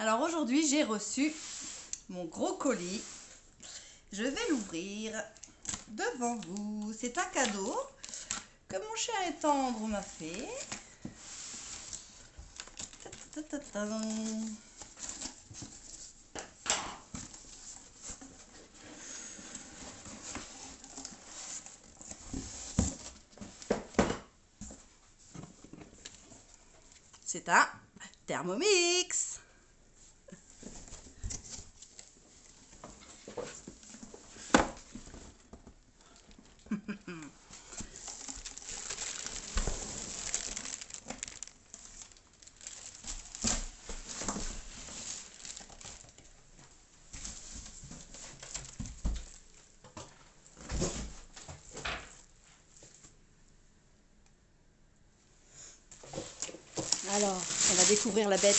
Alors aujourd'hui, j'ai reçu mon gros colis. Je vais l'ouvrir devant vous. C'est un cadeau que mon cher et tendre m'a fait. C'est un Thermomix. Alors, on va découvrir la bête.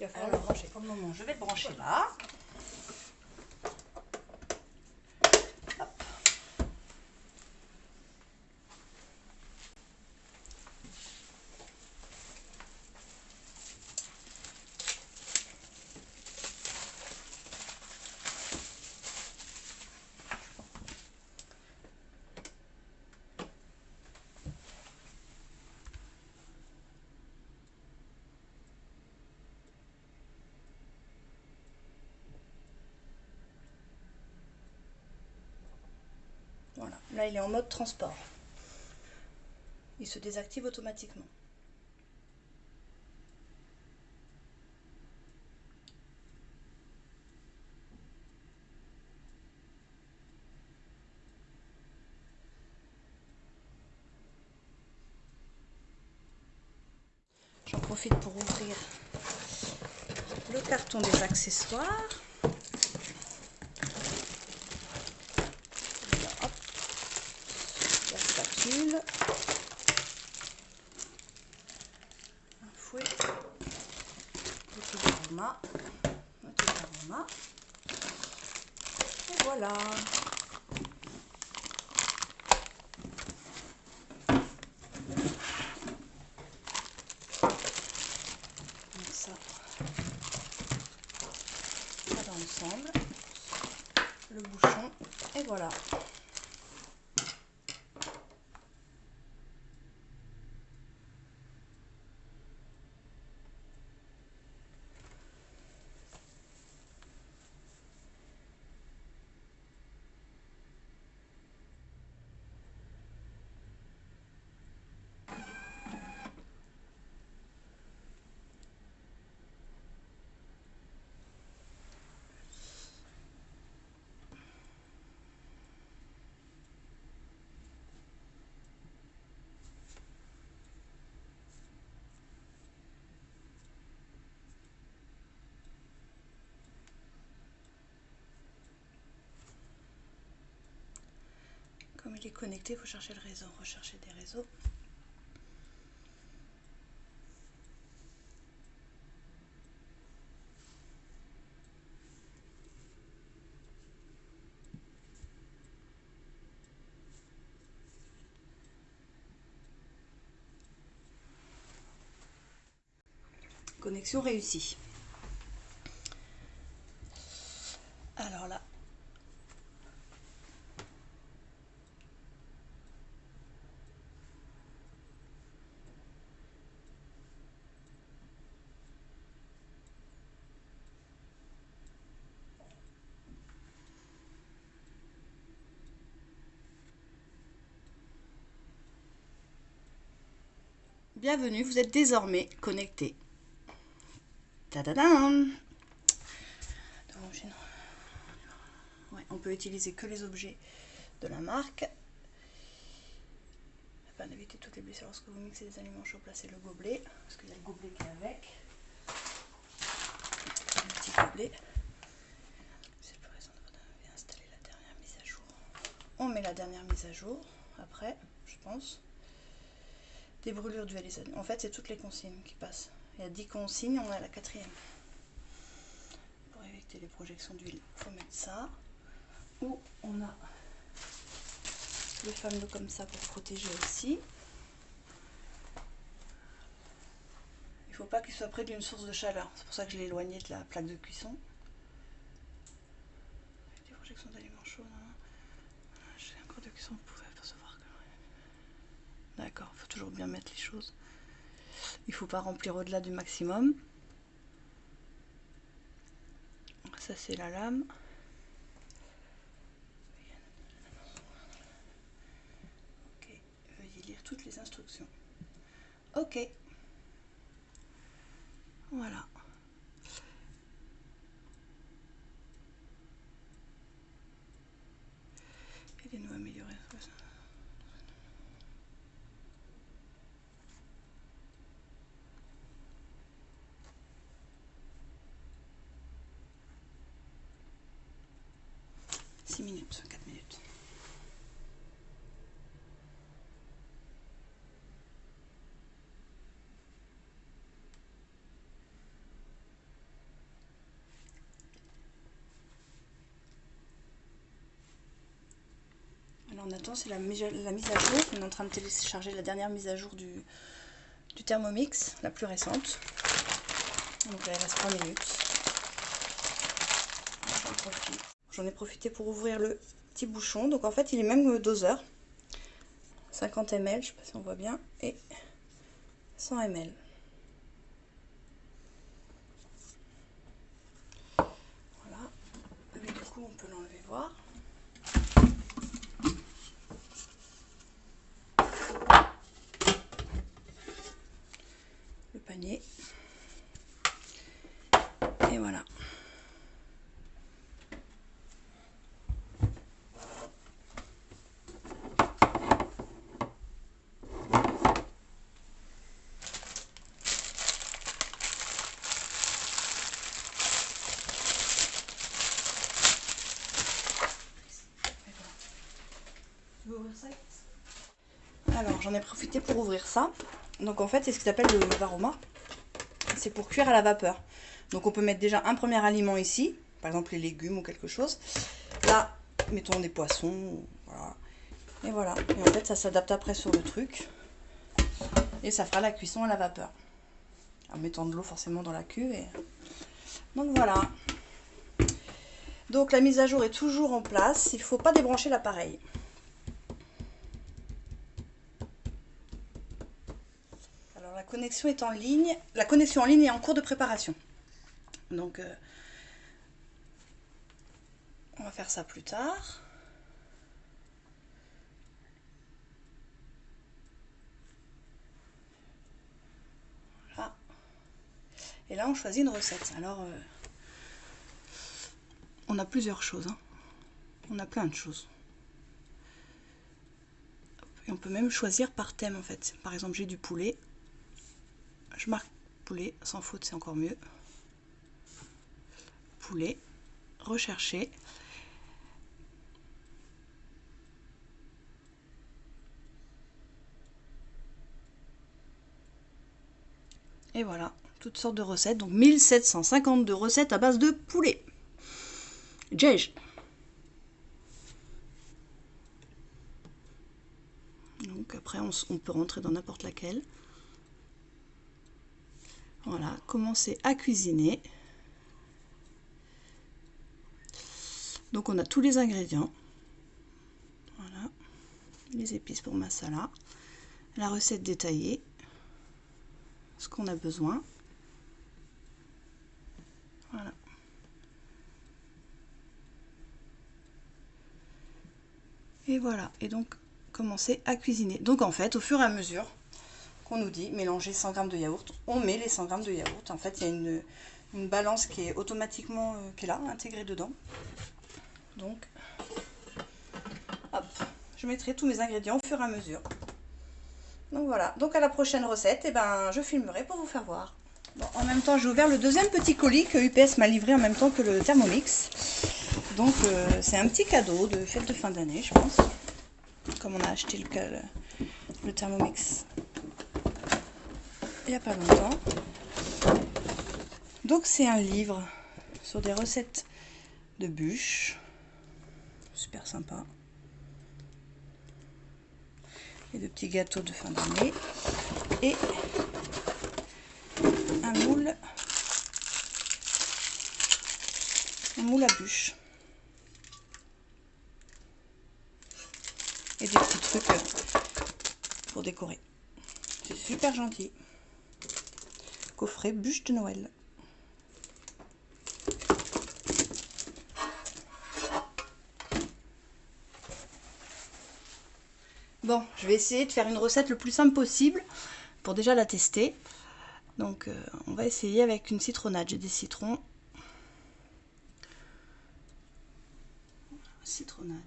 Il va falloir le brancher. Pour le moment, je vais le brancher là. Hop. Voilà, là il est en mode transport. Il se désactive automatiquement. J'en profite pour ouvrir le carton des accessoires. Là, hop, la spatule, un fouet, petit aroma, et voilà. Donc ça va ensemble, le bouchon, et voilà. Comme il est connecté, il faut chercher le réseau, rechercher des réseaux. Connexion réussie. Alors là, bienvenue, vous êtes désormais connecté. Tadadam! Ouais, on peut utiliser que les objets de la marque. Afin d'éviter toutes les blessures lorsque vous mixez des aliments chauds, placez le gobelet, parce qu'il y a le gobelet qui est avec. Un petit gobelet. C'est plus récent de votre avis, installer la dernière mise à jour. On met la dernière mise à jour, après, je pense. Des brûlures dues à les aliments. En fait, c'est toutes les consignes qui passent. Il y a 10 consignes, on est à la 4e. Pour éviter les projections d'huile, il faut mettre ça. Ou on a le fameux comme ça pour protéger aussi. Il ne faut pas qu'il soit près d'une source de chaleur. C'est pour ça que je l'ai éloigné de la plaque de cuisson. Avec des projections d'aliments chauds. J'ai un cours de cuisson, vous pouvez percevoir que... D'accord, il faut toujours bien mettre les choses. Il ne faut pas remplir au-delà du maximum. Ça c'est la lame. Ok, veuillez lire toutes les instructions. Ok. Voilà. Aidez-nous à améliorer. Six minutes, 4 minutes. Alors on attend, c'est la mise à jour. On est en train de télécharger la dernière mise à jour du Thermomix, la plus récente. Donc là il reste 3 minutes. J'en ai profité pour ouvrir le petit bouchon. Donc en fait il est même doseur. 50 ml, je sais pas si on voit bien, et 100 ml. Voilà. Lui du coup on peut l'enlever voir. Le panier. Et voilà. Alors j'en ai profité pour ouvrir ça. Donc en fait c'est ce qu'ils appellent le varoma. C'est pour cuire à la vapeur. Donc on peut mettre déjà un premier aliment ici, par exemple les légumes ou quelque chose. Là, mettons des poissons, voilà. Et voilà. Et en fait ça s'adapte après sur le truc. Et ça fera la cuisson à la vapeur. En mettant de l'eau forcément dans la cuve. Et... donc voilà. Donc la mise à jour est toujours en place. Il ne faut pas débrancher l'appareil. Alors la connexion est en ligne. La connexion en ligne est en cours de préparation. Donc on va faire ça plus tard. Voilà. Et là on choisit une recette. Alors on a plusieurs choses. Hein. On a plein de choses. Et on peut même choisir par thème en fait. Par exemple j'ai du poulet. Je marque poulet, sans faute c'est encore mieux. Poulet, rechercher. Et voilà, toutes sortes de recettes. Donc 1752 recettes à base de poulet. Jej. Donc après on peut rentrer dans n'importe laquelle. Voilà, commencer à cuisiner. Donc on a tous les ingrédients. Voilà, les épices pour masala, la recette détaillée, ce qu'on a besoin. Voilà. Et voilà, et donc commencer à cuisiner. Donc en fait, au fur et à mesure qu'on nous dit mélanger 100 g de yaourt, on met les 100 g de yaourt. En fait, il y a une balance qui est automatiquement qui est là, intégrée dedans. Donc, hop, je mettrai tous mes ingrédients au fur et à mesure. Donc voilà, donc à la prochaine recette, et ben, je filmerai pour vous faire voir. Bon, en même temps, j'ai ouvert le deuxième petit colis que UPS m'a livré en même temps que le Thermomix. Donc c'est un petit cadeau de fête de fin d'année, je pense. Comme on a acheté le Thermomix il n'y a pas longtemps. Donc c'est un livre sur des recettes de bûches. Super sympa. Et de petits gâteaux de fin d'année. Et un moule à bûches. Et des petits trucs pour décorer. C'est super gentil. Coffret bûche de Noël. Bon, je vais essayer de faire une recette le plus simple possible pour déjà la tester. Donc on va essayer avec une citronnade. J'ai des citrons. Citronnade.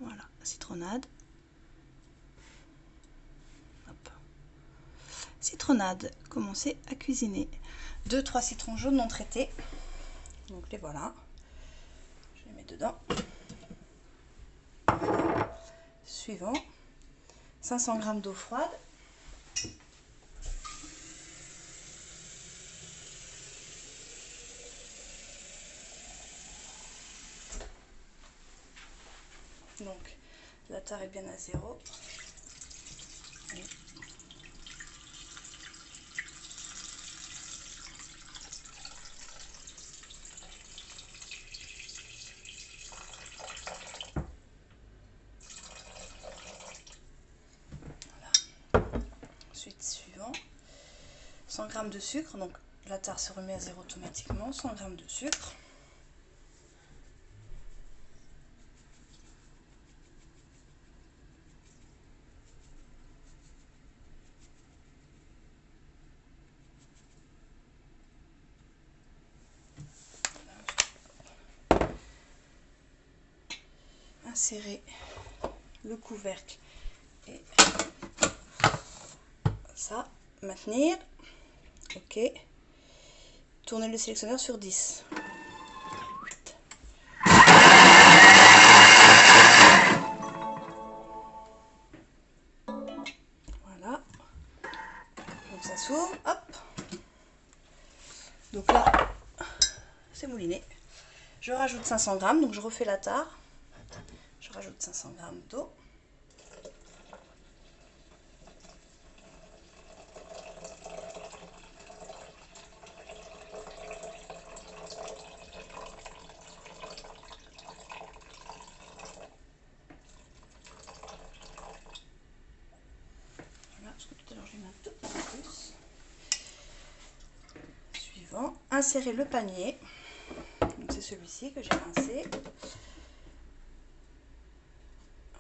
Voilà, citronnade. Hop. Citronnade, commencer à cuisiner. 2-3 citrons jaunes non traités. Donc les voilà. Je les mets dedans. Voilà. Suivant. 500 g d'eau froide. Donc la tare est bien à 0. Allez. Ensuite, suivant, 100 g de sucre, donc la tare se remet à 0 automatiquement, 100 g de sucre. Insérer le couvercle et ça, maintenir, ok, tourner le sélectionneur sur 10. Voilà, donc ça s'ouvre, hop, donc là c'est mouliné, je rajoute 500 g, donc je refais la tare, je rajoute 500 g d'eau. Insérer le panier, c'est celui-ci que j'ai rincé.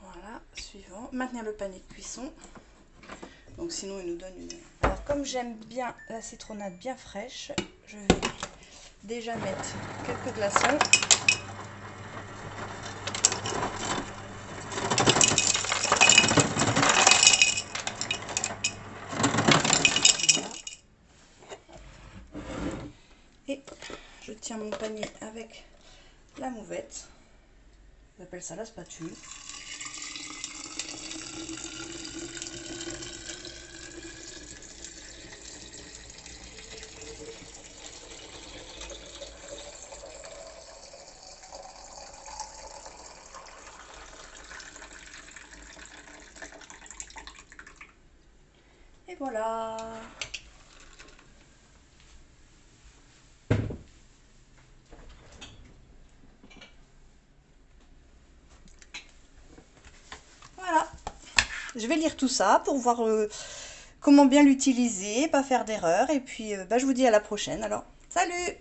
Voilà, suivant, maintenir le panier de cuisson. Donc sinon il nous donne une... Alors comme j'aime bien la citronnade bien fraîche, je vais déjà mettre quelques glaçons. Et je tiens mon panier avec la mouvette. J'appelle ça la spatule. Et voilà. Je vais lire tout ça pour voir comment bien l'utiliser, pas faire d'erreur. Et puis je vous dis à la prochaine. Alors, salut!